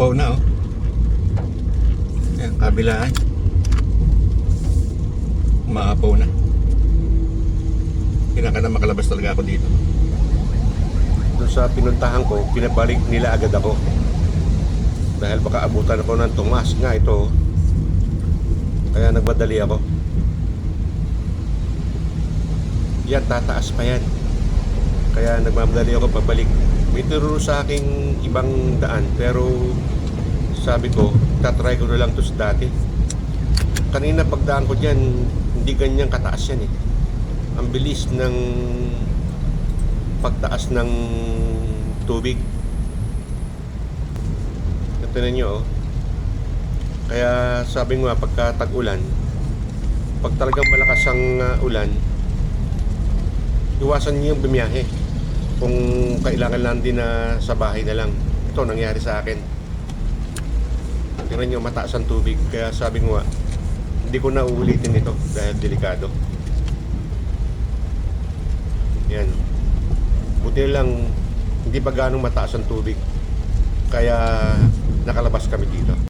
Umaapaw na oh. Yan, kabilaan. Umaapaw na. Kailangan na makalabas talaga ako dito. Doon sa pinuntahan ko, pinabalik nila agad ako. Dahil baka abutan ako ng tumas nga ito. Kaya nagmadali ako. Yan, tataas pa yan. Kaya nagmamadali ako pabalik. May turo sa aking ibang daan, pero sabi ko, tatry ko na lang to sa dati. Kanina pagdaan ko dyan, hindi ganyan kataas yan eh. Ang bilis ng pagtaas ng tubig. Tignan nyo oh. Kaya sabi nga pagka tag-ulan, pag talagang malakas ang ulan, iwasan niyo yung bumiyahe. Kung kailangan lang din na sa bahay na lang. Ito nangyari sa akin. Tingnan nyo, mataas ang tubig. Kaya sabi nga, hindi ko na uulitin ito dahil delikado. Yan. Buti lang, hindi pa ganong mataas ang tubig. Kaya nakalabas kami dito.